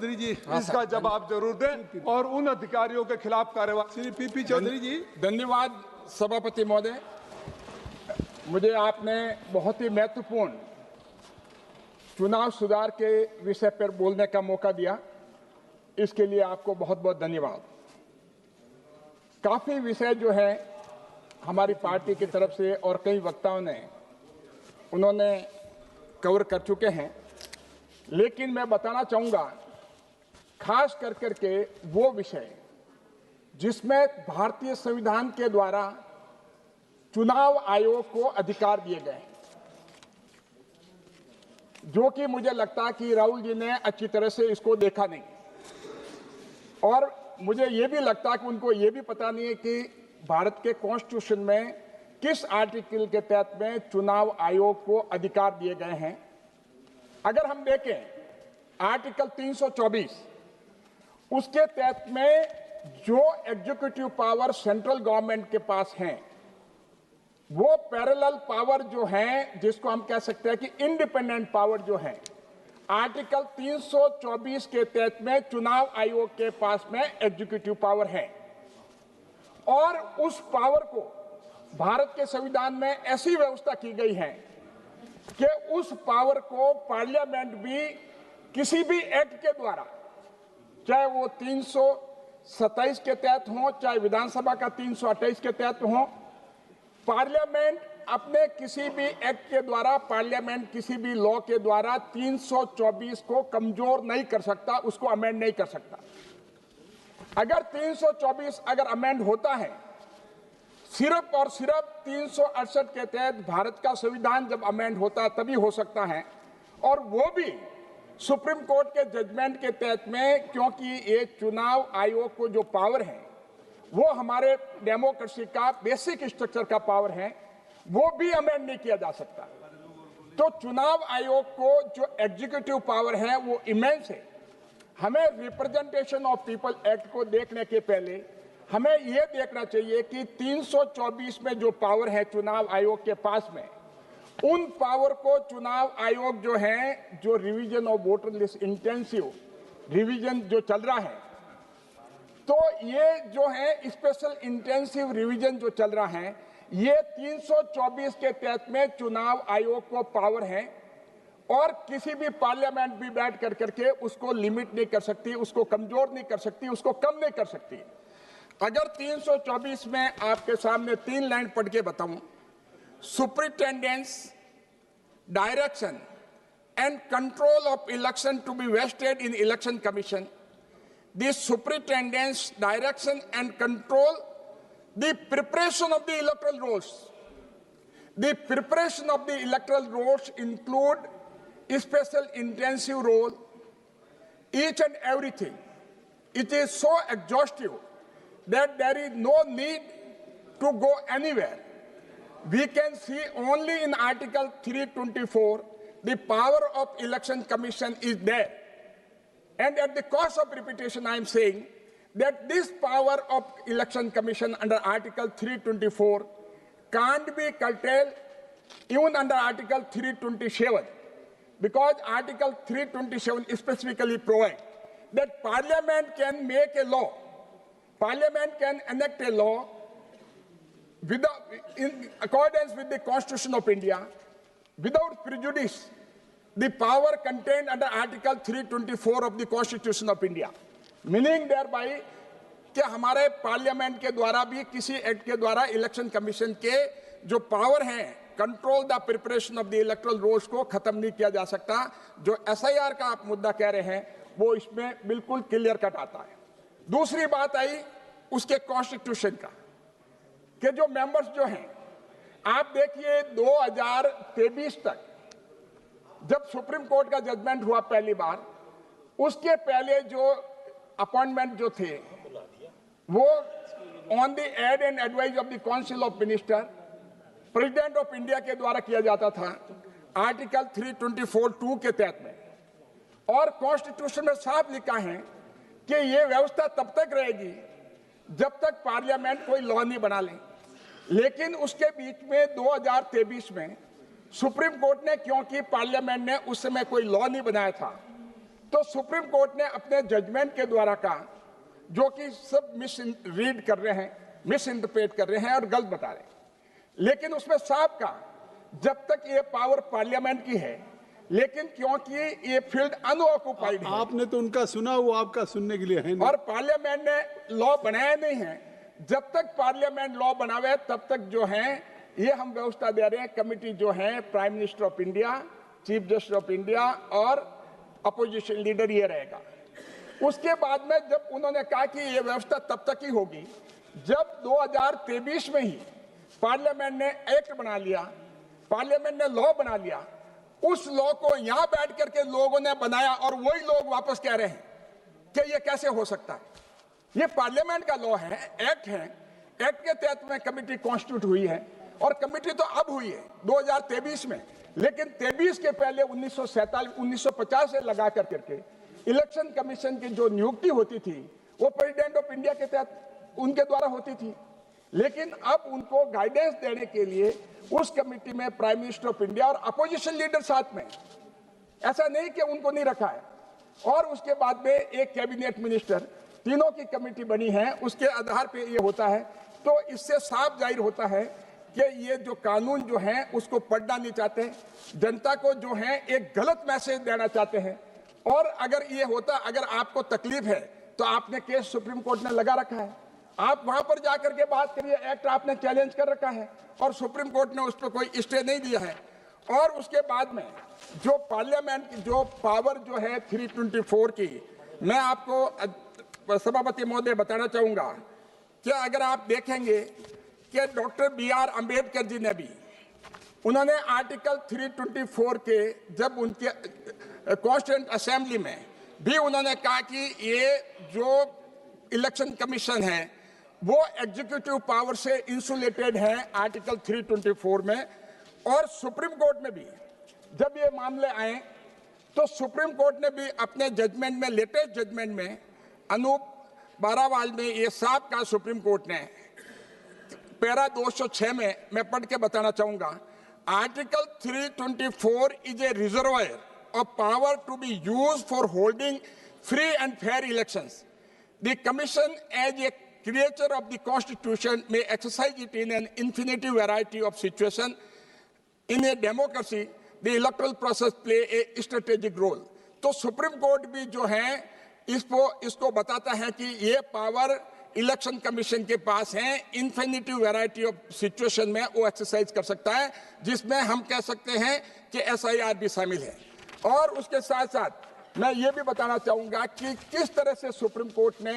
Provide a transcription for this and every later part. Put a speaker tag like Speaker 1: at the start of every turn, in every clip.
Speaker 1: चौधरी जी
Speaker 2: इसका जवाब जरूर दें और उन अधिकारियों के खिलाफ कार्रवाई।
Speaker 1: श्री पीपी चौधरी जी।
Speaker 3: धन्यवाद सभापति महोदय, मुझे आपने बहुत ही महत्वपूर्ण चुनाव सुधार के विषय पर बोलने का मौका दिया, इसके लिए आपको बहुत बहुत धन्यवाद। काफी विषय जो है हमारी पार्टी की तरफ से और कई वक्ताओं ने उन्होंने कवर कर चुके हैं, लेकिन मैं बताना चाहूंगा खास कर करके वो विषय जिसमें भारतीय संविधान के द्वारा चुनाव आयोग को अधिकार दिए गए हैं, जो कि मुझे लगता है कि राहुल जी ने अच्छी तरह से इसको देखा नहीं, और मुझे ये भी लगता है कि उनको ये भी पता नहीं है कि भारत के कॉन्स्टिट्यूशन में किस आर्टिकल के तहत में चुनाव आयोग को अधिकार दिए गए हैं। अगर हम देखें आर्टिकल 324, उसके तहत में जो एग्जीक्यूटिव पावर सेंट्रल गवर्नमेंट के पास हैं, वो पैरेलल पावर जो है, जिसको हम कह सकते हैं कि इंडिपेंडेंट पावर जो है, आर्टिकल 324 के तहत में चुनाव आयोग के पास में एग्जीक्यूटिव पावर है, और उस पावर को भारत के संविधान में ऐसी व्यवस्था की गई है कि उस पावर को पार्लियामेंट भी किसी भी एक्ट के द्वारा, चाहे वो 327 के तहत हो, चाहे विधानसभा का 328 के तहत हो, पार्लियामेंट अपने किसी भी एक्ट के द्वारा, पार्लियामेंट किसी भी लॉ के द्वारा 324 को कमजोर नहीं कर सकता, उसको अमेंड नहीं कर सकता। अगर 324 अगर अमेंड होता है, सिर्फ और सिर्फ 368 के तहत भारत का संविधान जब अमेंड होता है तभी हो सकता है, और वो भी सुप्रीम कोर्ट के जजमेंट के तहत में, क्योंकि ये चुनाव आयोग को जो पावर है वो हमारे डेमोक्रेसी का बेसिक स्ट्रक्चर का पावर है, वो भी अमेंड नहीं किया जा सकता। तो चुनाव आयोग को जो एग्जीक्यूटिव पावर है वो इमेंस है। हमें रिप्रेजेंटेशन ऑफ पीपल एक्ट को देखने के पहले हमें ये देखना चाहिए कि 324 में जो पावर है चुनाव आयोग के पास में, उन पावर को चुनाव आयोग जो है, जो revision of voter list intensive revision जो चल रहा है, तो ये जो है स्पेशल इंटेंसिव रिवीजन जो चल रहा है, ये 324 के तहत में चुनाव आयोग को पावर है, और किसी भी पार्लियामेंट भी बैठ कर करके उसको लिमिट नहीं कर सकती, उसको कमजोर नहीं कर सकती, उसको कम नहीं कर सकती। अगर 324 में आपके सामने 3 लाइन पढ़ के बताऊं, superintendence direction and control of election to be vested in election commission, the superintendent's direction and control the preparation of the electoral rolls. The preparation of the electoral rolls include a special intensive role, each and everything. It is so exhaustive that there is no need to go anywhere. We can see only in Article 324 the power of election commission is there. And at the cost of repetition, I am saying that this power of election commission under Article 324 can't be curtailed even under Article 327, because Article 327 specifically provides that Parliament can make a law, Parliament can enact a law in accordance with the Constitution of India without prejudice the power contained under Article 324 of the Constitution of India, meaning thereby कि हमारे parliament के द्वारा भी किसी act के द्वारा election commission के जो पावर हैं, control the preparation of the electoral rolls को खत्म नहीं किया जा सकता। जो एसआईआर का आप मुद्दा कह रहे हैं वो इसमें बिल्कुल क्लियर कट आता है। दूसरी बात आई उसके कॉन्स्टिट्यूशन का, कि जो मेंबर्स जो हैं, आप देखिए 2023 तक जब सुप्रीम कोर्ट का जजमेंट हुआ पहली बार, उसके पहले जो अपॉइंटमेंट जो थे वो on the aid and advice of the council of minister, president of India के द्वारा किया जाता था आर्टिकल 324(2) के तहत में। और कॉन्स्टिट्यूशन में साफ लिखा है कि ये व्यवस्था तब तक रहेगी जब तक पार्लियामेंट कोई लॉ नहीं बना ले। लेकिन उसके बीच में 2023 में सुप्रीम कोर्ट ने, क्योंकि पार्लियामेंट ने उस समय कोई लॉ नहीं बनाया था, तो सुप्रीम कोर्ट ने अपने जजमेंट के द्वारा कहा, जो कि सब मिस रीड कर रहे हैं, मिस इंटरप्रेट कर रहे हैं और गलत बता रहे हैं, लेकिन उसमें साफ कहा जब तक ये पावर पार्लियामेंट की है, लेकिन क्योंकि ये फील्ड अनऑक्युपाइड है,
Speaker 1: आपने तो उनका सुना, वो आपका सुनने के लिए है नहीं।
Speaker 3: और पार्लियामेंट ने लॉ बनाया नहीं है, जब तक पार्लियामेंट लॉ बनावे तब तक जो है ये हम व्यवस्था दे रहे हैं। कमिटी जो है prime minister of India, chief justice of India और अपोजिशन लीडर ये रहेगा। उसके बाद में जब उन्होंने कहा कि ये व्यवस्था तब तक ही होगी जब 2023 में ही पार्लियामेंट ने एक्ट बना लिया, पार्लियामेंट ने लॉ बना लिया, उस लॉ को यहां बैठ करके लोगों ने बनाया और वही लोग वापस कह रहे हैं कि ये कैसे हो सकता है। ये पार्लियामेंट का लॉ है, एक्ट है, एक्ट के तहत में कमेटी कॉन्स्टिट्यूट हुई है और कमेटी तो अब हुई है 2023 में, लेकिन 23 के पहले 1950 से लगा करके इलेक्शन कमीशन की जो नियुक्ति होती थी वो प्रेसिडेंट ऑफ इंडिया के तहत उनके द्वारा होती थी, लेकिन अब उनको गाइडेंस देने के लिए उस कमेटी में प्राइम मिनिस्टर ऑफ इंडिया और अपोजिशन लीडर साथ में, ऐसा नहीं कि उनको नहीं रखा है। और उसके बाद में एक कैबिनेट मिनिस्टर, तीनों की कमेटी बनी है, उसके आधार पे ये होता है। तो इससे साफ जाहिर होता है कि ये जो कानून जो है उसको पढ़ना नहीं चाहते, जनता को जो है एक गलत मैसेज देना चाहते हैं। और अगर ये होता, अगर आपको तकलीफ है तो आपने केस सुप्रीम कोर्ट ने लगा रखा है, आप वहां पर जाकर के बात करिए, एक्ट आपने चैलेंज कर रखा है और सुप्रीम कोर्ट ने उस पर कोई स्टे नहीं दिया है। और उसके बाद में जो पार्लियामेंट की जो पावर जो है 324 की, मैं आपको सभापति महोदय बताना चाहूंगा कि अगर आप देखेंगे कि डॉक्टर BR अम्बेडकर जी ने भी, उन्होंने आर्टिकल 324 के जब उनके कॉन्स्टिट्यूएंट असेंबली में भी उन्होंने कहा कि ये जो इलेक्शन कमीशन है वो एग्जीक्यूटिव पावर से इंसुलेटेड है आर्टिकल 324 में। और सुप्रीम कोर्ट में भी जब ये मामले आए तो सुप्रीम कोर्ट ने भी अपने जजमेंट में, लेटेस्ट जजमेंट में, अनूप बारावाल में ये साफ कहा सुप्रीम कोर्ट ने, पैरा 206 में मैं पढ़ के बताना चाहूंगा, article 324 is a reservoir of power to be used for holding free and fair elections. The Commission, as a creature of the Constitution, may exercise it in an infinite variety of situations. In a democracy, the electoral process play a strategic role. तो supreme court भी जो है इसको बताता है कि ये power election commission के पास है, इन्फिनिटी वैरायटी ऑफ सिचुएशन में वो एक्सरसाइज कर सकता है, जिसमें हम कह सकते हैं कि SIR भी शामिल है। और उसके साथ साथ मैं ये भी बताना चाहूंगा कि किस तरह से सुप्रीम कोर्ट ने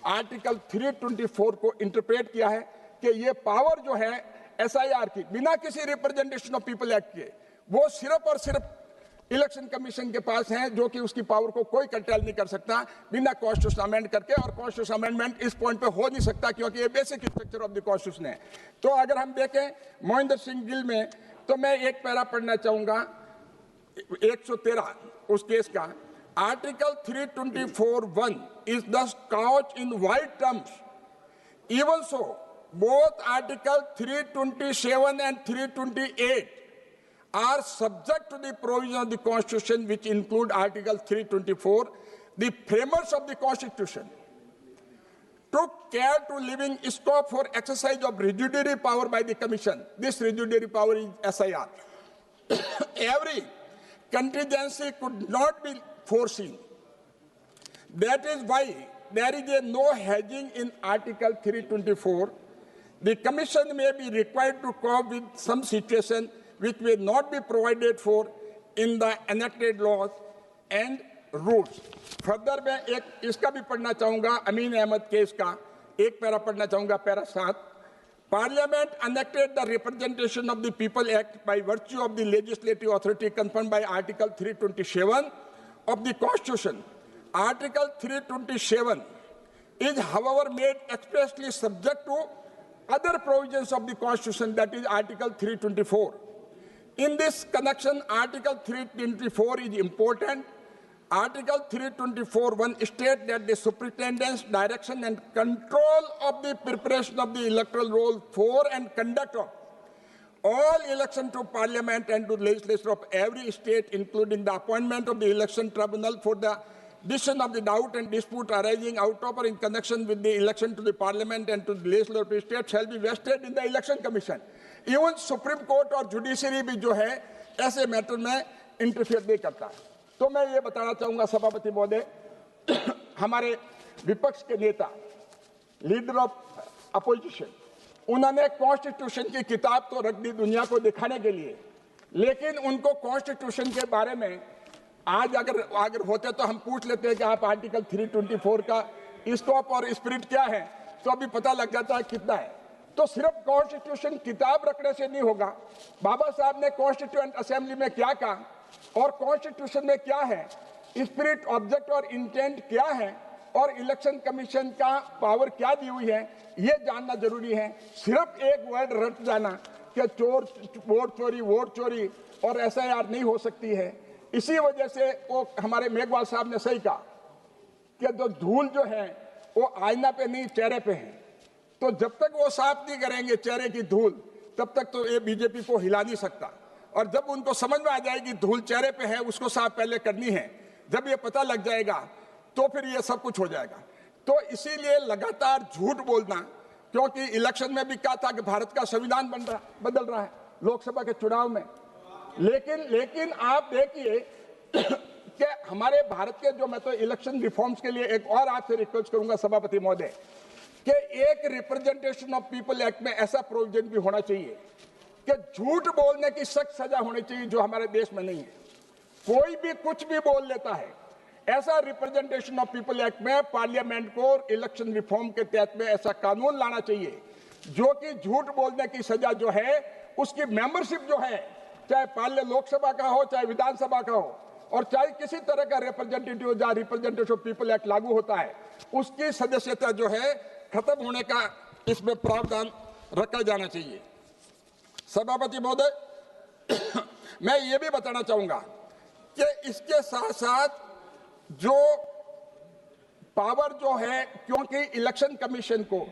Speaker 3: आर्टिकल 324 को इंटरप्रेट किया है कि ये पावर जो है SIR की, बिना किसी रिप्रेजेंटेशन ऑफ पीपल एक्ट के, वो सिर्फ और सिर्फ इलेक्शन कमीशन के पास है, जो कि उसकी पावर को कोई कंट्रोल नहीं कर सकता बिना कॉन्स्टिट्यूशन अमेंड करके। और कॉन्स्टिट्यूशन अमेंडमेंट इस पॉइंट पे हो नहीं सकता क्योंकि ये basic structure of the constitution है। तो अगर हम देखें मोहिंदर सिंह गिल में, तो मैं एक पैरा पढ़ना चाहूंगा 113 उस केस का। Article 324(1) is thus couched in wide terms. Even so, both Article 327 and 328 are subject to the provision of the Constitution, which include Article 324. The framers of the Constitution took care to leaving scope for exercise of residuary power by the Commission. This residuary power is SIR. Every contingency could not be foreseen. That is why there is a no hedging in Article 324. The Commission may be required to cope with some situation which may not be provided for in the enacted laws and rules. Further, मैं एक इसका भी पढ़ना चाहूंगा, अमीन Ahmad case का एक para पढ़ना चाहूंगा, para 7। Parliament enacted the Representation of the People Act by virtue of the legislative authority confirmed by Article 327 of the Constitution. Article 327 is, however, made expressly subject to other provisions of the Constitution, that is Article 324. In this connection, Article 324 is important. Article 324(1) states that the superintendence, direction and control of the preparation of the electoral roll for and conduct of all election to Parliament and to legislature of every state, including the appointment of the election tribunal for the decision of the doubt and dispute arising out of or in connection with the election to the parliament and to the legislative state shall be vested in the election commission. Even Supreme Court और judiciary भी जो है ऐसे matter में interfere नहीं करता। तो मैं ये बताना चाहूंगा सभापति महोदय, हमारे विपक्ष के नेता, लीडर ऑफ अपोजिशन, उन्होंने कॉन्स्टिट्यूशन की किताब तो रख दी दुनिया को दिखाने के लिए, लेकिन उनको कॉन्स्टिट्यूशन के बारे में आज अगर होते तो हम पूछ लेते हैं कि आप आर्टिकल 324 का स्कोप और स्पिरिट क्या है, तो अभी पता लग जाता है कितना है। तो सिर्फ कॉन्स्टिट्यूशन किताब रखने से नहीं होगा। बाबा साहब ने कॉन्स्टिट्यूएंट असेंबली में क्या कहा और कॉन्स्टिट्यूशन में क्या है, स्पिरिट, ऑब्जेक्ट और इंटेंट क्या है और इलेक्शन कमीशन का पावर क्या दी हुई है, ये जानना जरूरी है। सिर्फ एक वर्ड रट जाना कि चोर, वोट चोरी और SIR नहीं हो सकती है। इसी वजह से वो हमारे मेघवाल साहब ने सही कहा कि जो धूल जो है वो आईना पे नहीं चेहरे पे है। तो जब तक वो साफ नहीं करेंगे चेहरे की धूल, तब तक तो ये बीजेपी को हिला नहीं सकता। और जब उनको समझ में आ जाएगी धूल चेहरे पे है, उसको साफ पहले करनी है, जब ये पता लग जाएगा तो फिर ये सब कुछ हो जाएगा। तो इसीलिए लगातार झूठ बोलना, क्योंकि इलेक्शन में भी कहा था कि भारत का संविधान बदल रहा है लोकसभा के चुनाव में, लेकिन आप देखिए कि हमारे भारत के जो, मैं तो इलेक्शन रिफॉर्म्स के लिए एक और आपसे रिक्वेस्ट करूंगा सभापति महोदय कि एक रिप्रेजेंटेशन ऑफ पीपल एक्ट में ऐसा प्रोविजन भी होना चाहिए कि झूठ बोलने की सख्त सजा होनी चाहिए, जो हमारे देश में नहीं है। कोई भी कुछ भी बोल लेता है, ऐसा रिप्रेजेंटेशन ऑफ पीपल एक्ट में पार्लियामेंट को इलेक्शन रिफॉर्म के तहत में ऐसा कानून लाना चाहिए जो कि झूठ बोलने की सजा जो है उसकी मेंबरशिप जो है, चाहे लोकसभा का हो चाहे विधानसभा का हो और चाहे किसी तरह का रिप्रेजेंटेटिव जहाँ रिप्रेजेंटेशन ऑफ पीपल एक्ट लागू होता है, उसकी सदस्यता जो है खत्म होने का इसमें प्रावधान रखा जाना चाहिए। सभापति महोदय, मैं ये भी बताना चाहूंगा कि इसके साथ साथ जो पावर जो है, क्योंकि इलेक्शन कमीशन को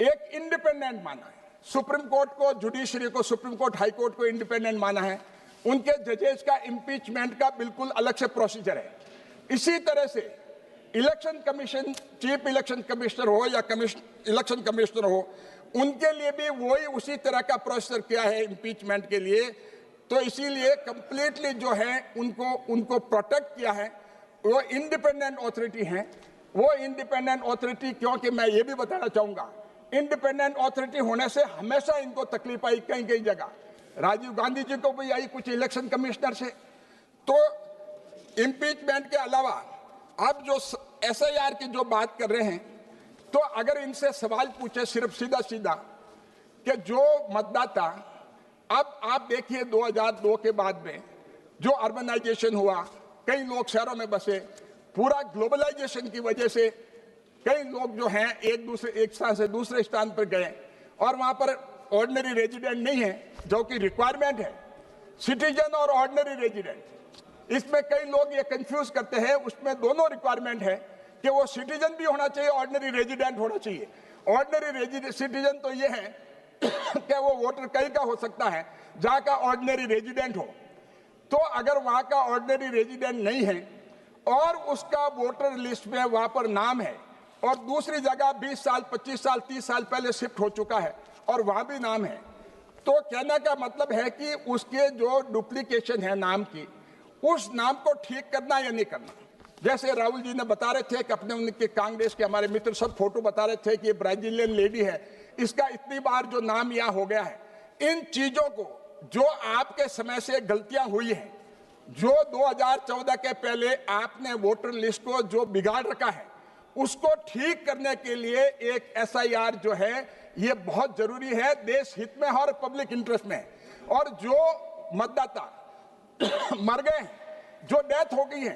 Speaker 3: एक इंडिपेंडेंट माना है, सुप्रीम कोर्ट को, जुडिशरी को, सुप्रीम कोर्ट, हाई कोर्ट को इंडिपेंडेंट माना है, उनके जजेस का इम्पीचमेंट का बिल्कुल अलग से प्रोसीजर है। इसी तरह से election commission, chief election commissioner हो या इलेक्शन कमिश्नर हो, उनके लिए भी वही उसी तरह का प्रोसीजर किया है इम्पीचमेंट के लिए। तो इसीलिए कंप्लीटली जो है उनको प्रोटेक्ट किया है। वो इंडिपेंडेंट ऑथोरिटी हैं, वो इंडिपेंडेंट ऑथोरिटी, क्योंकि मैं ये भी बताना चाहूंगा, इंडिपेंडेंट ऑथोरिटी होने से हमेशा इनको तकलीफ आई कई जगह। राजीव गांधी जी को भी आई कुछ इलेक्शन कमिश्नर से। तो इम्पीचमेंट के अलावा अब जो SIR की जो बात कर रहे हैं, तो अगर इनसे सवाल पूछे सिर्फ सीधा कि जो मतदाता, अब आप देखिए 2002 के बाद में जो अर्बनाइजेशन हुआ, कई लोग शहरों में बसे, पूरा ग्लोबलाइजेशन की वजह से कई लोग जो हैं एक स्थान से दूसरे स्थान पर गए और वहां पर ऑर्डिनरी रेजिडेंट नहीं है, जो कि रिक्वायरमेंट है, सिटीजन और ऑर्डिनरी रेजिडेंट। इसमें कई लोग ये कंफ्यूज करते हैं, उसमें दोनों रिक्वायरमेंट है कि वो सिटीजन भी होना चाहिए, ऑर्डिनरी रेजिडेंट होना चाहिए। ऑर्डिनरी सिटीजन तो ये है कि वो वोटर कहीं का हो सकता है जहां का ऑर्डिनरी रेजिडेंट हो। तो अगर वहां का ऑर्डिनरी रेजिडेंट नहीं है और उसका वोटर लिस्ट में वहां पर नाम है और दूसरी जगह 20 साल, 25 साल, 30 साल पहले शिफ्ट हो चुका है और वहां भी नाम है, तो कहने का मतलब है कि उसके जो डुप्लीकेशन है नाम की, उस नाम को ठीक करना या नहीं करना। जैसे राहुल जी ने बता रहे थे कि अपने उनके कांग्रेस के हमारे मित्र सब फोटो बता रहे थे कि ये ब्राजीलियन लेडी है, इसका इतनी बार जो नाम यहाँ हो गया है। इन चीजों को जो आपके समय से गलतियां हुई है, जो 2014 के पहले आपने वोटर लिस्ट को जो बिगाड़ रखा है, उसको ठीक करने के लिए एक SIR जो है ये बहुत जरूरी है, देश हित में और पब्लिक इंटरेस्ट में। और जो मतदाता मर गए, जो डेथ हो गई है,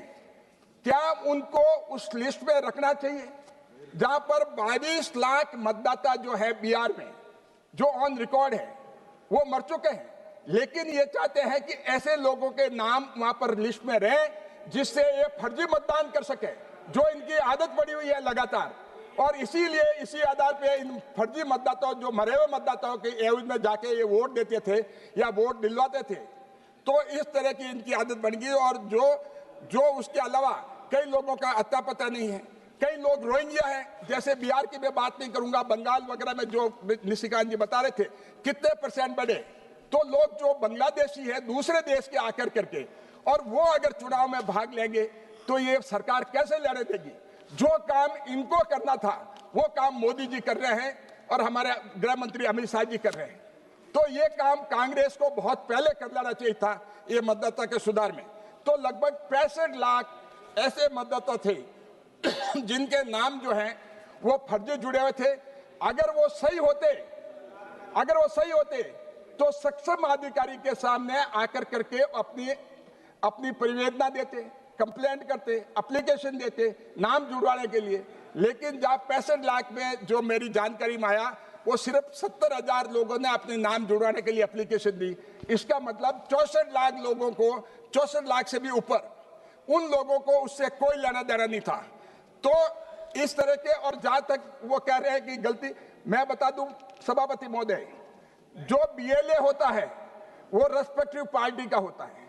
Speaker 3: क्या उनको उस लिस्ट में रखना चाहिए जहां पर 22 लाख मतदाता जो है बिहार में जो ऑन रिकॉर्ड है वो मर चुके हैं, लेकिन ये चाहते हैं कि ऐसे लोगों के नाम वहां पर लिस्ट में रहे जिससे ये फर्जी मतदान कर सके, जो इनकी आदत पड़ी हुई है लगातार। और इसीलिए इसी आधार पे इन फर्जी मतदाताओं, जो मरे हुए मतदाताओं के एवज में जाके ये वोट देते थे या वोट दिलवाते थे, तो इस तरह की इनकी आदत बन गई। और जो उसके अलावा कई लोगों का अता पता नहीं है, कई लोग रोहिंग्या हैं, जैसे बिहार की मैं बात नहीं करूंगा, बंगाल वगैरह में जो निशिकांत जी बता रहे थे कितने % बढ़े। तो लोग जो बांग्लादेशी है दूसरे देश के आकर करके, और वो अगर चुनाव में भाग लेंगे तो ये सरकार कैसे लड़े देगी। जो काम इनको करना था वो काम मोदी जी कर रहे हैं और हमारे गृह मंत्री अमित शाह जी कर रहे हैं। तो ये काम कांग्रेस को बहुत पहले कर लेना चाहिए था ये मतदाता के सुधार में। तो लगभग 65 लाख ऐसे मतदाता थे जिनके नाम जो हैं वो फर्जी जुड़े हुए थे। अगर वो सही होते तो सक्षम अधिकारी के सामने आकर करके अपनी परिवेदना देते, कंप्लेंट करते, एप्लीकेशन देते नाम जुड़वाने के लिए। लेकिन जब 65 लाख में जो मेरी जानकारी में आया वो सिर्फ 70,000 लोगों ने अपने नाम जुड़वाने के लिए एप्लीकेशन दी। इसका मतलब 64 लाख लोगों को, 64 लाख से भी ऊपर उन लोगों को उससे कोई लेना देना नहीं था। तो इस तरह के, और जहां तक वो कह रहे हैं कि गलती, मैं बता दूं सभापति महोदय, जो बीएलए होता है वो रेस्पेक्टिव पार्टी का होता है।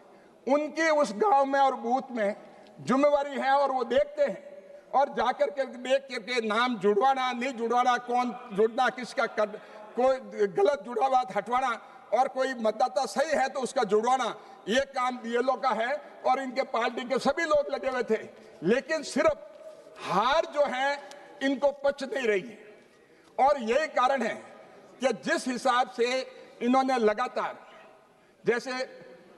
Speaker 3: उनकी उस गांव में और बूथ में जिम्मेवारी है और वो देखते हैं और जाकर के देख करके नाम जुड़वाना नहीं जुड़वाना, कौन जुड़ना, किसका कोई गलत जुड़ा हुआ हटवाना और कोई मतदाता सही है तो उसका जुड़वाना, ये काम बीएलओ का है और इनके पार्टी के सभी लोग लगे हुए थे। लेकिन सिर्फ हार जो है इनको पच नहीं रही है और यही कारण है कि जिस हिसाब से इन्होंने लगातार, जैसे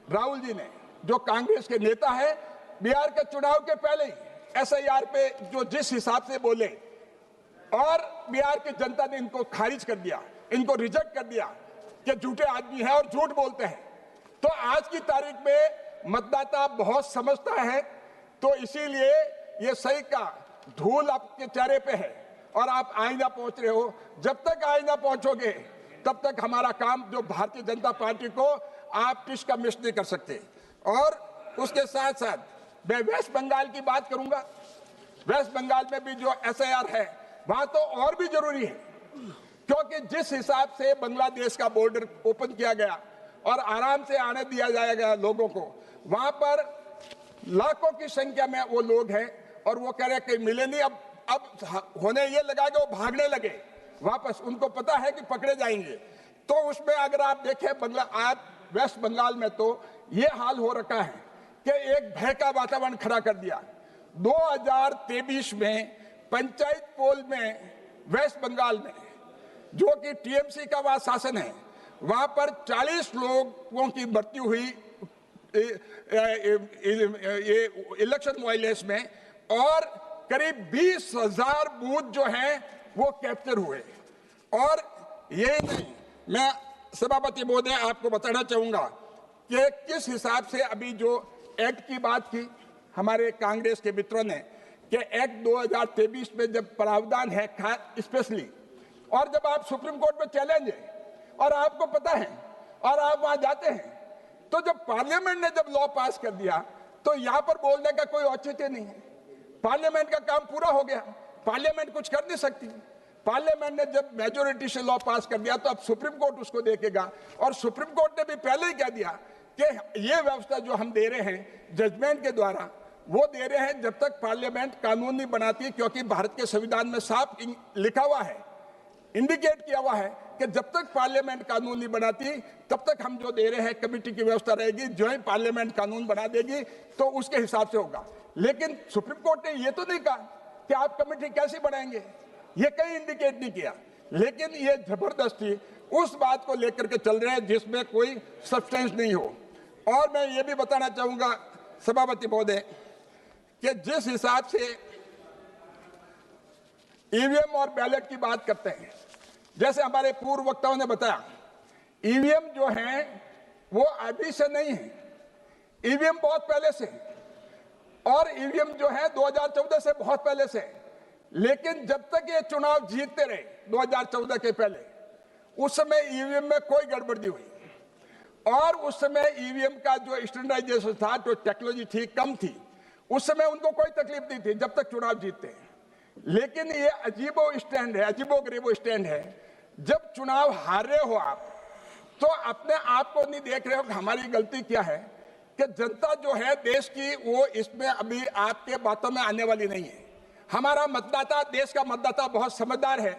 Speaker 3: राहुल जी ने जो कांग्रेस के नेता है बिहार के चुनाव के पहले ही एसआईआर पे जो जिस हिसाब से बोले और बिहार की जनता ने इनको खारिज कर दिया, इनको रिजेक्ट कर दिया कि झूठे आदमी हैं और झूठ बोलते हैं। तो आज की तारीख में मतदाता बहुत समझता है। तो इसीलिए ये सही का धूल आपके चेहरे पे है और आप आईना पहुंच रहे हो। जब तक आईना पहुंचोगे तब तक हमारा काम, जो भारतीय जनता पार्टी को आप टिश का मिस नहीं कर सकते। और उसके साथ साथ मैं वेस्ट बंगाल की बात करूंगा। वेस्ट बंगाल में भी जो एसआईआर है वहां तो और भी जरूरी है, क्योंकि जिस हिसाब से बांग्लादेश का बॉर्डर ओपन किया गया और आराम से आने दिया जाएगा लोगों को, वहां पर लाखों की संख्या में वो लोग हैं और वो कह रहे हैं कि मिले नहीं। अब होने ये लगा कि वो भागने लगे वापस, उनको पता है कि पकड़े जाएंगे। तो उसमें अगर आप देखें आप वेस्ट बंगाल में तो ये हाल हो रखा है कि एक भय का वातावरण खड़ा कर दिया। 2023 में पंचायत पोल में वेस्ट बंगाल में, जो कि टीएमसी का वहां शासन है, वहां पर 40 लोगों की मृत्यु हुई ये इलेक्शन वायलेंस में और करीब 20,000 बूथ जो हैं वो कैप्चर हुए। और यही नहीं, मैं सभापति महोदय आपको बताना चाहूंगा कि किस हिसाब से अभी जो एक्ट की बात की हमारे कांग्रेस के मित्रों ने कि एक्ट 2023 में जब प्रावधान है स्पेशली, और जब आप सुप्रीम कोर्ट में चैलेंज है और आपको पता है और आप वहां जाते हैं, तो जब पार्लियामेंट ने जब लॉ पास कर दिया तो यहां पर बोलने का कोई औचित्य नहीं है। पार्लियामेंट का काम पूरा हो गया, पार्लियामेंट कुछ कर नहीं सकती। पार्लियामेंट ने जब मेजोरिटी से लॉ पास कर दिया तो अब सुप्रीम कोर्ट उसको देखेगा। और सुप्रीम कोर्ट ने भी पहले ही कह दिया कि ये व्यवस्था जो हम दे रहे हैं जजमेंट के द्वारा, वो दे रहे हैं जब तक पार्लियामेंट कानून नहीं बनाती, क्योंकि भारत के संविधान में साफ लिखा हुआ है, इंडिकेट किया हुआ है कि जब तक पार्लियामेंट कानून नहीं बनाती तब तक हम जो दे रहे हैं कमेटी की व्यवस्था रहेगी। जो ही पार्लियामेंट कानून बना देगी तो उसके हिसाब से होगा। लेकिन सुप्रीम कोर्ट ने ये तो नहीं कहा कि आप कमेटी कैसे बनाएंगे, ये कहीं इंडिकेट नहीं किया। लेकिन ये जबरदस्ती उस बात को लेकर के चल रहे हैं जिसमें कोई सब्सटेंस नहीं हो। और मैं ये भी बताना चाहूंगा सभापति महोदय कि जिस हिसाब से ईवीएम और बैलेट की बात करते हैं, जैसे हमारे पूर्व वक्ताओं ने बताया, ईवीएम जो है वो अभी से नहीं है, ईवीएम बहुत पहले से, और ईवीएम जो है 2014 से बहुत पहले से। लेकिन जब तक ये चुनाव जीतते रहे 2014 के पहले, उस समय ईवीएम में कोई गड़बड़ी हुई और उस समय ईवीएम का जो स्टैंडर्डाइजेशन था, जो टेक्नोलॉजी थी, कम थी, उस समय उनको कोई तकलीफ नहीं थी जब तक चुनाव जीतते हैं। लेकिन ये अजीबो स्टैंड है, अजीबो-गरीबो स्टैंड है, जब चुनाव हार रहे हो आप तो अपने आप को नहीं देख रहे हो कि हमारी गलती क्या है, कि जनता जो है देश की, वो इसमें अभी आपके बातों में आने वाली नहीं है। हमारा मतदाता, देश का मतदाता बहुत समझदार है,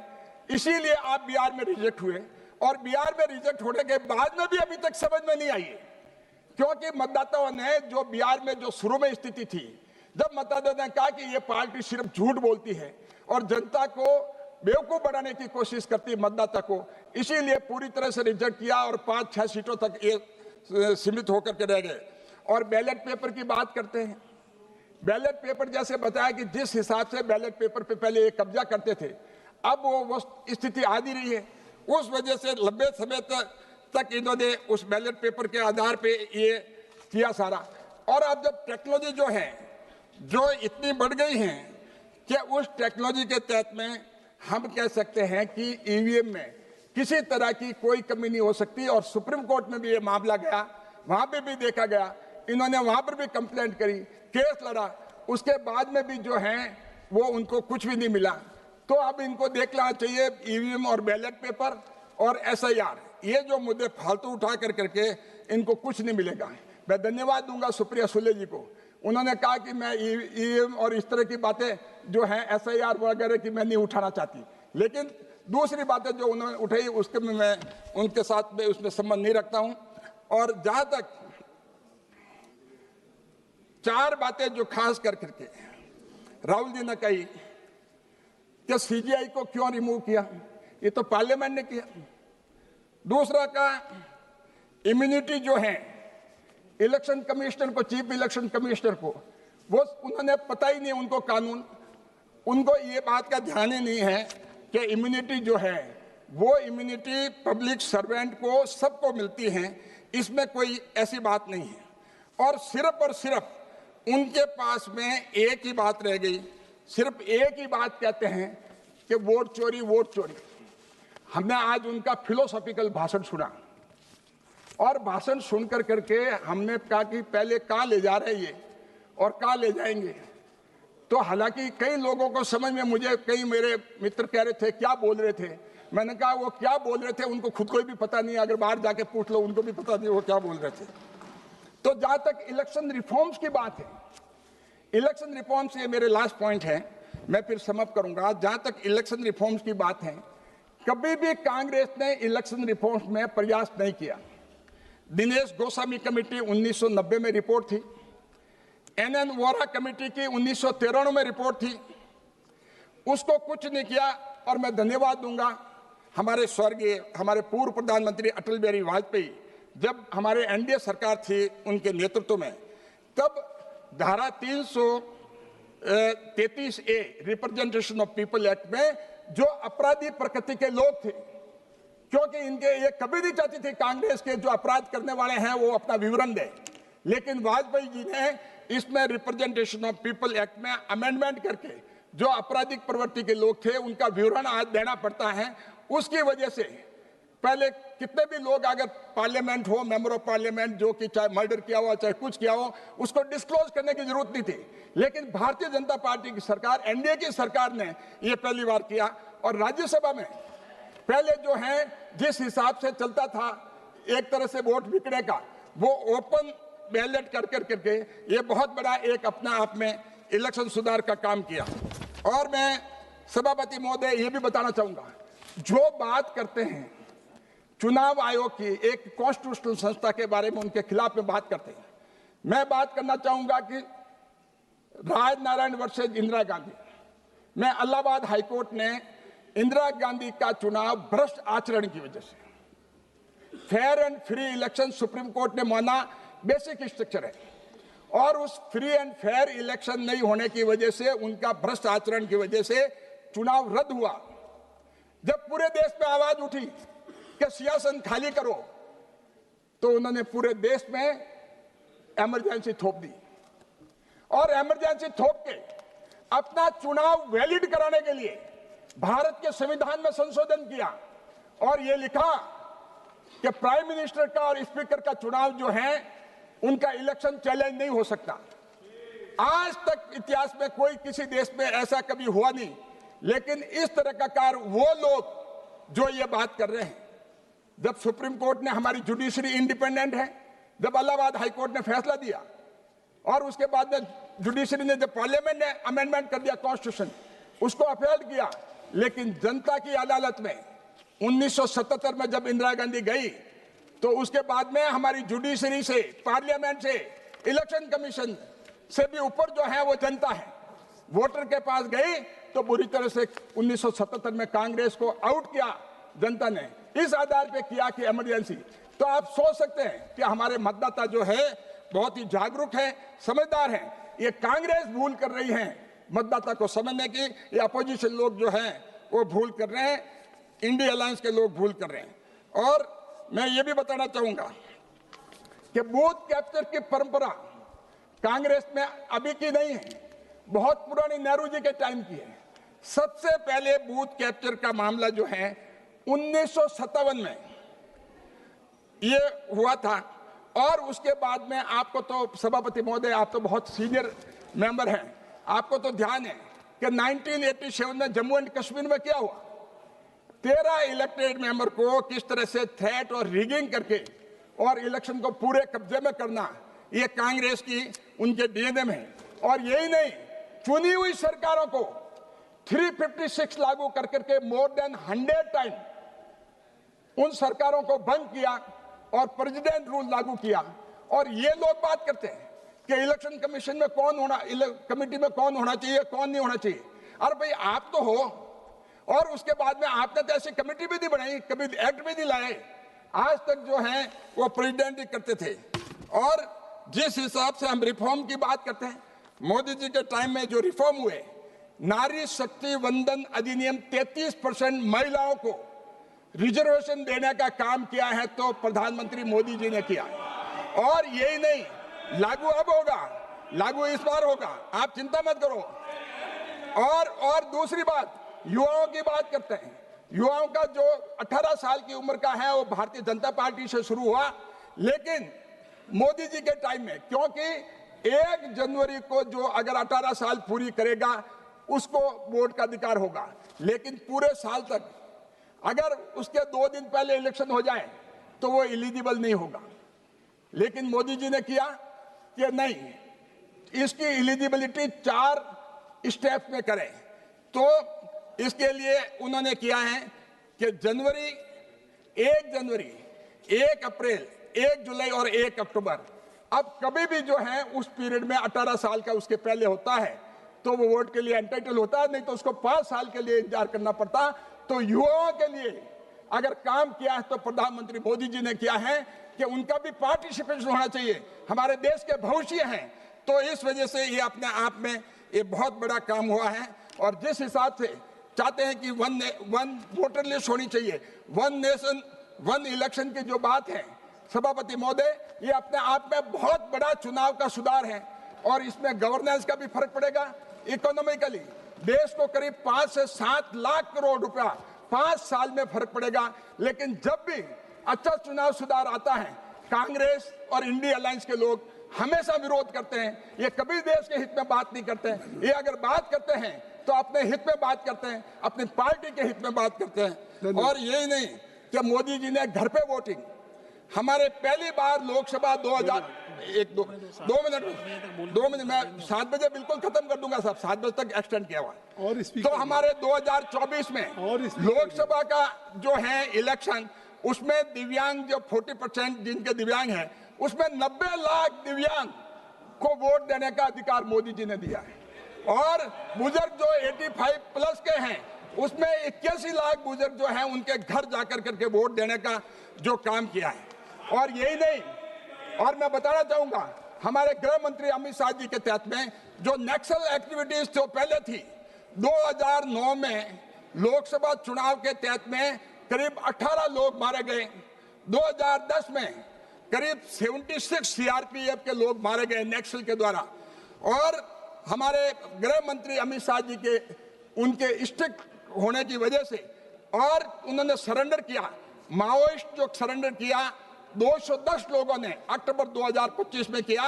Speaker 3: इसीलिए आप बिहार में रिजेक्ट हुए, और बिहार में रिजेक्ट होने के बाद में भी अभी तक समझ में नहीं आई है, क्योंकि मतदाताओं ने जो बिहार में जो शुरू में स्थिति थी, जब मतदाताओं ने कहा कि ये पार्टी सिर्फ झूठ बोलती है और जनता को बेवकूफ बनाने की कोशिश करती है मतदाता को, इसीलिए पूरी तरह से रिजेक्ट किया और 5-6 सीटों तक ये सीमित होकर के रह गए। और बैलेट पेपर की बात करते हैं, बैलेट पेपर जैसे बताया कि जिस हिसाब से बैलेट पेपर पे पहले ये कब्जा करते थे, अब वो स्थिति आ नहीं रही है। उस वजह से लंबे समय तक इन्होंने उस बैलेट पेपर के आधार पे ये किया सारा। और अब जब टेक्नोलॉजी जो है जो इतनी बढ़ गई है कि उस टेक्नोलॉजी के तहत में हम कह सकते हैं कि ईवीएम में किसी तरह की कोई कमी नहीं हो सकती। और सुप्रीम कोर्ट में भी ये मामला गया, वहां पे भी देखा गया, इन्होंने वहां पर भी कंप्लेंट करी, केस लड़ा, उसके बाद में भी जो है वो उनको कुछ भी नहीं मिला। तो अब इनको देख लेना चाहिए ईवीएम और बैलेट पेपर और एसआईआर, ये जो मुद्दे फालतू उठा कर करके इनको कुछ नहीं मिलेगा। मैं धन्यवाद दूंगा सुप्रिया सुले जी को, उन्होंने कहा कि मैं ईवीएम और इस तरह की बातें जो हैं एसआईआर वगैरह की मैं नहीं उठाना चाहती, लेकिन दूसरी बातें जो उन्होंने उठाई उसके में मैं उनके साथ में उसमें संबंध नहीं रखता हूं। और जहां तक 4 बातें जो खास कर करके राहुल जी ने कही कि सीजीआई को क्यों रिमूव किया, ये तो पार्लियामेंट ने किया। दूसरा का इम्यूनिटी जो है इलेक्शन कमिश्नर को, चीफ इलेक्शन कमिश्नर को, वो उन्होंने पता ही नहीं उनको कानून, उनको ये बात का ध्यान ही नहीं है कि इम्यूनिटी जो है वो इम्यूनिटी पब्लिक सर्वेंट को सबको मिलती है, इसमें कोई ऐसी बात नहीं है। और सिर्फ उनके पास में एक ही बात रह गई, सिर्फ एक ही बात कहते हैं कि वोट चोरी, वोट चोरी। हमने आज उनका फिलोसॉफिकल भाषण सुना और भाषण सुनकर करके हमने कहा कि पहले कहाँ ले जा रहे ये और कहाँ ले जाएंगे। तो हालांकि कई लोगों को समझ में, मुझे कई मेरे मित्र कह रहे थे क्या बोल रहे थे, मैंने कहा वो क्या बोल रहे थे उनको खुद को भी पता नहीं, अगर बाहर जाके पूछ लो उनको भी पता नहीं वो क्या बोल रहे थे। तो जहां तक इलेक्शन रिफॉर्म्स की बात है, इलेक्शन रिफॉर्म्स, ये मेरे लास्ट पॉइंट है, मैं फिर समाप्त करूंगा। जहां तक इलेक्शन रिफॉर्म्स की बात है, कभी भी कांग्रेस ने इलेक्शन रिफॉर्म्स में प्रयास नहीं किया। दिनेश गोस्वामी कमेटी 1990 में रिपोर्ट थी, एनएन वोरा कमेटी की 1993 में रिपोर्ट थी, उसको कुछ नहीं किया। और मैं धन्यवाद दूंगा हमारे स्वर्गीय, हमारे पूर्व प्रधानमंत्री अटल बिहारी वाजपेयी, जब हमारे एनडीए सरकार थी उनके नेतृत्व में, तब धारा 333A representation of people act में जो अपराधी प्रकृति के लोग थे, क्योंकि इनके ये कभी नहीं चाहती थी कांग्रेस के जो अपराध करने वाले हैं वो अपना विवरण दें, लेकिन वाजपेयी जी ने इसमें रिप्रेजेंटेशन ऑफ पीपल एक्ट में अमेंडमेंट करके जो आपराधिक प्रवृत्ति के लोग थे उनका विवरण आज देना पड़ता है। उसकी वजह से पहले कितने भी लोग अगर पार्लियामेंट हो, मेंबर ऑफ पार्लियामेंट जो कि चाहे मर्डर किया हो चाहे कुछ किया हो, उसको डिस्क्लोज करने की जरूरत नहीं थी, लेकिन भारतीय जनता पार्टी की सरकार, एनडीए की सरकार ने ये पहली बार किया। और राज्यसभा में पहले जो है जिस हिसाब से चलता था एक तरह से वोट बिकने का, वो ओपन बैलेट कर करके ये बहुत बड़ा एक अपना आप में इलेक्शन सुधार का काम किया। और मैं सभापति महोदय ये भी बताना चाहूंगा, जो बात करते हैं चुनाव आयोग की एक कॉन्स्टिट्यूशनल संस्था के बारे में, उनके खिलाफ में बात करते हैं, मैं बात करना चाहूंगा कि राजनारायण वर्सेज इंदिरा गांधी में इलाहाबाद हाईकोर्ट ने इंदिरा गांधी का चुनाव भ्रष्ट आचरण की वजह से, fair and free election supreme court ने माना बेसिक स्ट्रक्चर है, और उस फ्री एंड फेयर इलेक्शन नहीं होने की वजह से, उनका भ्रष्ट आचरण की वजह से चुनाव रद्द हुआ। जब पूरे देश में आवाज उठी कि सियासत खाली करो, तो उन्होंने पूरे देश में इमरजेंसी थोप दी, और इमरजेंसी थोप के अपना चुनाव वैलिड कराने के लिए भारत के संविधान में संशोधन किया और यह लिखा कि प्राइम मिनिस्टर का और स्पीकर का चुनाव जो है उनका इलेक्शन चैलेंज नहीं हो सकता। आज तक इतिहास में कोई किसी देश में ऐसा कभी हुआ नहीं, लेकिन इस तरह का कार्य वो लोग जो ये बात कर रहे हैं, जब सुप्रीम कोर्ट ने, हमारी जुडिशरी इंडिपेंडेंट है, जब इलाहाबाद हाईकोर्ट ने फैसला दिया और उसके बाद में जुडिशरी ने, जब पार्लियामेंट ने अमेंडमेंट कर दिया कॉन्स्टिट्यूशन, उसको अपील किया, लेकिन जनता की अदालत में 1977 में जब इंदिरा गांधी गई तो उसके बाद में हमारी जुडिशरी से, पार्लियामेंट से, इलेक्शन कमीशन से भी ऊपर जो है वो जनता है, वोटर के पास गई तो बुरी तरह से 1977 में कांग्रेस को आउट किया जनता ने, इस आधार पे किया कि इमरजेंसी। तो आप सोच सकते हैं कि हमारे मतदाता जो है बहुत ही जागरूक है, समझदार है। ये कांग्रेस भूल कर रही है मतदाता को समझने की, ये अपोजिशन लोग जो हैं वो भूल कर रहे हैं, इंडिया अलायंस के लोग भूल कर रहे हैं। और मैं ये भी बताना चाहूंगा कि बूथ कैप्चर की परंपरा कांग्रेस में अभी की नहीं है, बहुत पुरानी नेहरू जी के टाइम की है। सबसे पहले बूथ कैप्चर का मामला जो है 1957 में ये हुआ था। और उसके बाद में आपको तो सभापति महोदय, आप तो बहुत सीनियर मेंबर हैं, आपको तो ध्यान है कि 1987 में जम्मू एंड कश्मीर में क्या हुआ, 13 इलेक्टेड मेंबर को किस तरह से थ्रेट और रिगिंग करके और इलेक्शन को पूरे कब्जे में करना, ये कांग्रेस की उनके डीएनए में है। और यही नहीं, चुनी हुई सरकारों को 356 लागू कर करके मोर देन 100 टाइम उन सरकारों को भंग किया और प्रेसिडेंट रूल लागू किया। और ये लोग बात करते हैं कि इलेक्शन कमीशन में कौन होना, कमेटी में कौन होना चाहिए, कौन नहीं होना चाहिए। अरे भाई आप तो हो, और उसके बाद में आपने तो ऐसी कमेटी भी नहीं बनाई, कभी एक्ट भी नहीं लाए, आज तक जो है वो प्रेसिडेंट ही करते थे। और जिस हिसाब से हम रिफॉर्म की बात करते हैं, मोदी जी के टाइम में जो रिफॉर्म हुए, नारी शक्ति वंदन अधिनियम 33% महिलाओं को रिजर्वेशन देने का काम किया है, तो प्रधानमंत्री मोदी जी ने किया। और यही नहीं, लागू अब होगा, लागू इस बार होगा, आप चिंता मत करो। और दूसरी बात, युवाओं की बात करते हैं। युवाओं का जो 18 साल की उम्र का है वो भारतीय जनता पार्टी से शुरू हुआ, लेकिन मोदी जी के टाइम में, क्योंकि 1 जनवरी को जो अगर 18 साल पूरी करेगा उसको वोट का अधिकार होगा, लेकिन पूरे साल तक अगर उसके 2 दिन पहले इलेक्शन हो जाए तो वो एलिजिबल नहीं होगा। लेकिन मोदी जी ने किया कि नहीं, इसकी एलिजिबिलिटी 4 स्टेप में करें। तो इसके लिए उन्होंने किया है कि 1 जनवरी, 1 अप्रैल, 1 जुलाई और 1 अक्टूबर, अब कभी भी जो है उस पीरियड में 18 साल का उसके पहले होता है तो वो वोट के लिए एंटाइटल होता है, नहीं तो उसको 5 साल के लिए इंतजार करना पड़ता। तो युवाओं के लिए अगर काम किया है तो प्रधानमंत्री मोदी जी ने किया है कि उनका भी पार्टिसिपेशन होना चाहिए, हमारे देश के भविष्य हैं। तो इस वजह से ये अपने आप में ये बहुत बड़ा काम हुआ है। और जिस हिसाब से चाहते हैं कि वन वोटर लिस्ट होनी चाहिए, 1 नेशन 1 इलेक्शन की जो बात है सभापति महोदय, ये अपने आप में बहुत बड़ा चुनाव का सुधार है। और इसमें गवर्नेंस का भी फर्क पड़ेगा, इकोनॉमिकली देश को करीब 5 से 7 लाख करोड़ रुपया 5 साल में फर्क पड़ेगा। लेकिन जब भी अच्छा चुनाव सुधार आता है, कांग्रेस और इंडिया अलायंस के लोग हमेशा विरोध करते हैं, ये कभी देश के हित में बात नहीं करते हैं। ये अगर बात करते हैं तो अपने हित में बात करते हैं, अपनी पार्टी के हित में बात करते हैं। और यही नहीं कि मोदी जी ने घर पे वोटिंग, हमारे पहली बार लोकसभा 2 मिनट मैं 7 बजे बिल्कुल खत्म कर दूंगा साहब, 7 बजे तक एक्सटेंड किया हुआ।
Speaker 1: और
Speaker 3: तो हमारे 2024 में लोकसभा का जो है इलेक्शन, उसमें दिव्यांग जो 40% जिनके दिव्यांग हैं, उसमें 90 लाख दिव्यांग को वोट देने का अधिकार मोदी जी ने दिया है। और बुजुर्ग जो 85 प्लस के हैं, उसमें 81 लाख बुजुर्ग जो हैं उनके घर जाकर करके वोट देने का जो काम किया है। और यही नहीं, और मैं बताना चाहूंगा, हमारे गृह मंत्री अमित शाह जी के तहत में जो नक्सल एक्टिविटीज जो पहले थी, 2009 में लोकसभा चुनाव के तहत में करीब 18 लोग मारे गए, 2010 में करीब 76 सीआरपीएफ के लोग मारे गए नक्सल के द्वारा। और हमारे गृह मंत्री अमित शाह जी के उनके स्ट्रिक्ट होने की वजह से, और उन्होंने सरेंडर किया, माओइस्ट जो सरेंडर किया 210 लोगों ने अक्टूबर 2025 में किया,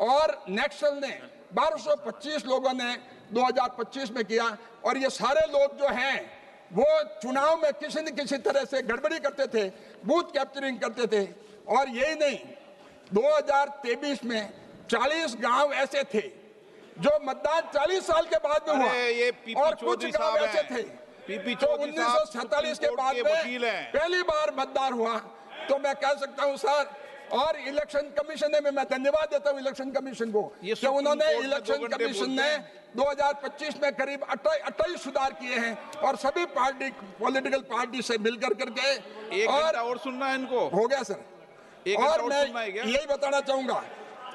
Speaker 3: और नक्सल ने 1225 लोगों ने 2025 में किया। और ये सारे लोग जो हैं वो चुनाव में किसी न किसी तरह से गड़बड़ी करते थे, बूथ कैप्चरिंग करते थे। और यही नहीं, 2023 में 40 गांव ऐसे थे जो मतदान 40 साल के बाद में हुआ,
Speaker 4: ये पीपी
Speaker 3: और कुछ
Speaker 4: चौधरी
Speaker 3: गांव
Speaker 4: साहब
Speaker 3: ऐसे
Speaker 4: हैं।
Speaker 3: थे
Speaker 4: पीपी
Speaker 3: जो
Speaker 4: चौधरी साहब
Speaker 3: 1947 के
Speaker 4: सुप्रीम
Speaker 3: बाद
Speaker 4: कोर्ट के वकील
Speaker 3: में
Speaker 4: हैं।
Speaker 3: पहली बार मतदान हुआ। तो मैं कह सकता हूं सर, और इलेक्शन कमीशन ने, मैं धन्यवाद देता हूं इलेक्शन कमीशन को
Speaker 4: ये
Speaker 3: कि
Speaker 4: सुप्रीम
Speaker 3: उन्होंने,
Speaker 4: कोर्ट में 2
Speaker 3: इलेक्शन
Speaker 4: घंटे
Speaker 3: कमीशन
Speaker 4: बोलते
Speaker 3: ने
Speaker 4: हैं।
Speaker 3: 2025 में करीब 28 सुधार किए हैं, और सभी पार्टी, पॉलिटिकल पार्टी से मिलकर करके,
Speaker 4: एक
Speaker 3: और
Speaker 4: घंटा और सुनना है इनको।
Speaker 3: हो गया सर।
Speaker 4: एक घंटा
Speaker 3: और
Speaker 4: और
Speaker 3: मैं
Speaker 4: सुनना है क्या?
Speaker 3: यही बताना चाहूंगा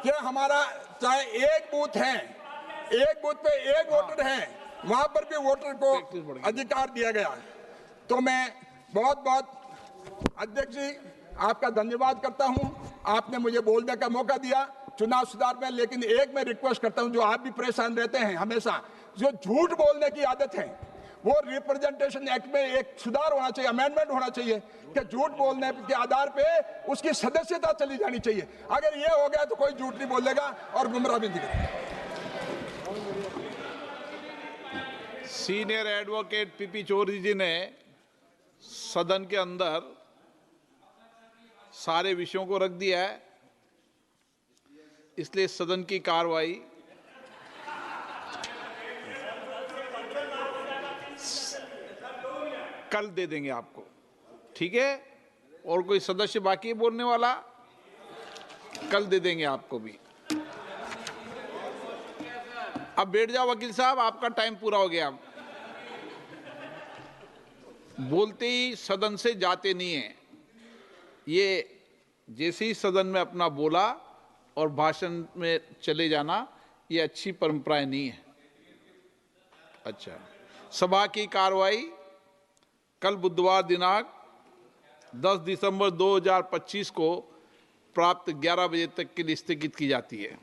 Speaker 3: कि हमारा चाहे एक बूथ है, एक बूथ पे एक वोटर है, वहां पर भी वोटर को अधिकार दिया गया। तो मैं बहुत बहुत अध्यक्ष जी आपका धन्यवाद करता हूं, आपने मुझे बोलने का मौका दिया चुनाव सुधार में। लेकिन एक मैं रिक्वेस्ट करता हूं, जो आप भी परेशान रहते हैं हमेशा, जो झूठ बोलने की आदत है, वो रिप्रेजेंटेशन एक्ट में एक सुधार होना चाहिए, अमेंडमेंट होना चाहिए कि झूठ बोलने के आधार पे उसकी सदस्यता चली जानी चाहिए। अगर ये हो गया तो कोई झूठ नहीं बोलेगा और गुमराह भी नहीं करेगा।
Speaker 4: सीनियर एडवोकेट पीपी चौधरी जी ने सदन के अंदर सारे विषयों को रख दिया है, इसलिए सदन की कार्रवाई कल दे देंगे आपको, ठीक है? और कोई सदस्य बाकी है बोलने वाला? कल दे देंगे आपको भी। अब बैठ जाओ वकील साहब, आपका टाइम पूरा हो गया। बोलते ही सदन से जाते नहीं है। ये जैसे ही सदन में अपना बोला और भाषण में चले जाना, ये अच्छी परंपराएं नहीं है। अच्छा, सभा की कार्रवाई कल बुधवार दिनांक 10 दिसंबर 2025 को प्राप्त 11 बजे तक के लिए स्थगित की जाती है।